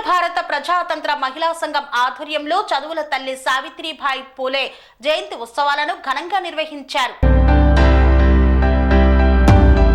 భారత ప్రజాతంత్ర మహిళా సంఘం ఆధ్వర్యంలో చదువుల తల్లి సావిత్రిబాయి పూలే జయంతి ఉత్సవాలను ఘనంగా నిర్వహించారు.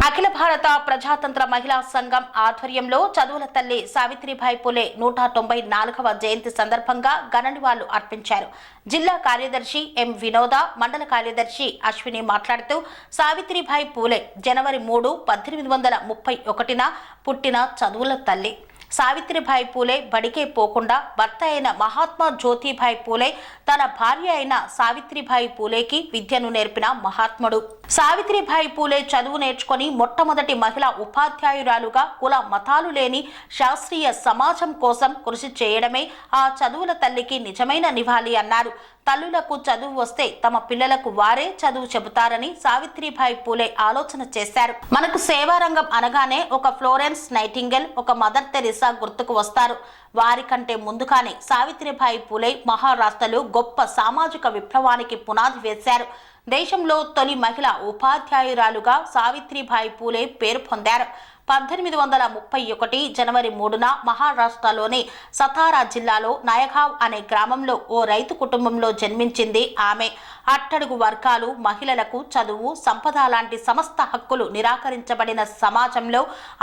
అఖిల భారత ప్రజాతంత్ర మహిళా సంఘం ఆధ్వర్యంలో చదువుల తల్లి సావిత్రిబాయి పూలే 194వ జయంతి సందర్భంగా ఘన నివాళులు అర్పించారు. జిల్లా కార్యదర్శి ఎం వినోద, మండల కార్యదర్శి అశ్విని మాట్లాడుతూ సావిత్రిబాయి పూలే జనవరి 3, 1831న పుట్టిన చదువుల తల్లి. సావిత్రిబాయి పూలే బడికే పోకుండా భర్త అయిన మహాత్మా జ్యోతిబాయి పూలే తన భార్య అయిన సావిత్రిబాయి పూలేకి విద్యను నేర్పిన మహాత్ముడు. సావిత్రిబాయి పూలే చదువు నేర్చుకొని మొట్టమొదటి మహిళా ఉపాధ్యాయురాలుగా కుల మతాలు లేని శాస్త్రీయ సమాజం కోసం కృషి చేయడమే ఆ చదువుల తల్లికి నిజమైన నివాళి అన్నారు. తల్లులకు చదువు వస్తే తమ పిల్లలకు వారే చదువు చెబుతారని సావిత్రిబాయి పూలే ఆలోచన చేశారు. మనకు సేవారంగం అనగానే ఒక ఫ్లోరెన్స్ నైటింగేల్, ఒక మదర్ తెరిసా గుర్తుకు వస్తారు. వారికంటే ముందుగానే సావిత్రిబాయి పూలే మహారాష్ట్రలో గొప్ప సామాజిక విప్లవానికి పునాది వేశారు. దేశంలో తొలి మహిళా ఉపాధ్యాయురాలుగా సావిత్రిబాయి పూలే పేరు పొందారు. 1831 జనవరి 3న మహారాష్ట్రలోని సతారా జిల్లాలో నాయగావ్ అనే గ్రామంలో ఓ రైతు కుటుంబంలో జన్మించింది ఆమె. అట్టడుగు వర్గాలు మహిళలకు చదువు, సంపద లాంటి సమస్త హక్కులు నిరాకరించబడిన సమాజంలో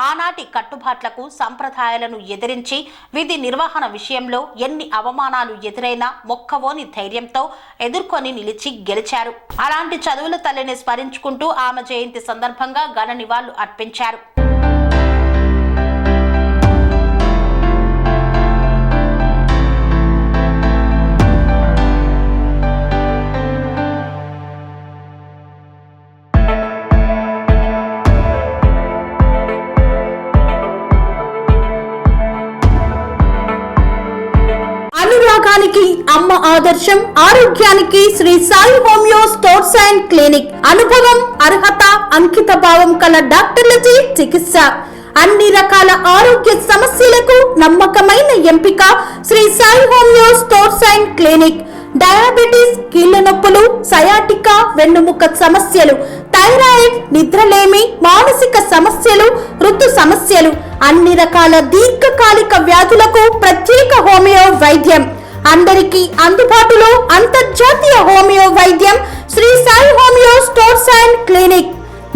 ఆనాటి కట్టుబాట్లకు, సంప్రదాయాలను ఎదిరించి విధి నిర్వహణ విషయంలో ఎన్ని అవమానాలు ఎదురైనా మొక్కవోని ధైర్యంతో ఎదుర్కొని నిలిచి గెలిచారు. అలాంటి చదువుల తల్లిని స్మరించుకుంటూ ఆమె జయంతి సందర్భంగా ఘన నివాళులు అర్పించారు. అనురాగానికి అమ్మ ఆదర్శం, ఆరోగ్యానికి Sri Sai homeo stores and clinic. అనుభవం, అర్హత, అంకిత భావం కల డాక్టర్లచే చికిత్స. అన్ని రకాల ఆరోగ్య సమస్యలకు నమ్మకమైన ఎంపిక Sri Sai homeo stores and clinic. Diabetes, కీళ్ల నొప్పులు, సయాటికా, వెన్నుముక సమస్యలు, థైరాయిడ్, నిద్రలేమి, మానసిక సమస్యలు, ఋతు సమస్యలు, అన్ని రకాల దీర్ఘకాలిక వ్యాధులకు ప్రత్యేక హోమియో వైద్యం. అందరికీ అందుబాటులో అంతర్జాతీయ హోమియో వైద్యం Shri Sai homeo stores and clinic.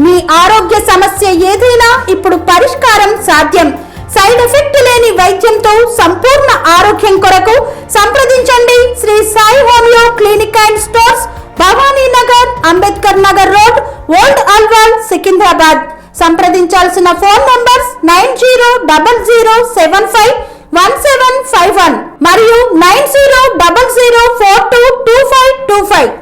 మీ ఆరోగ్య సమస్య ఏదైనా ఇప్పుడు పరిష్కారం సాధ్యం. సైడ్ ఎఫెక్ట్ లేని వైద్యంతో సంపూర్ణ ఆరోగ్యం కొరకు సంప్రదించండి Shri Sai homeo clinic and stores, Bhavani Nagar, Ambedkar Nagar road, old Alwal, Secunderabad. సంప్రదించాల్సిన ఫోన్ నంబర్స్ 9000751751 మరియు 9000422525.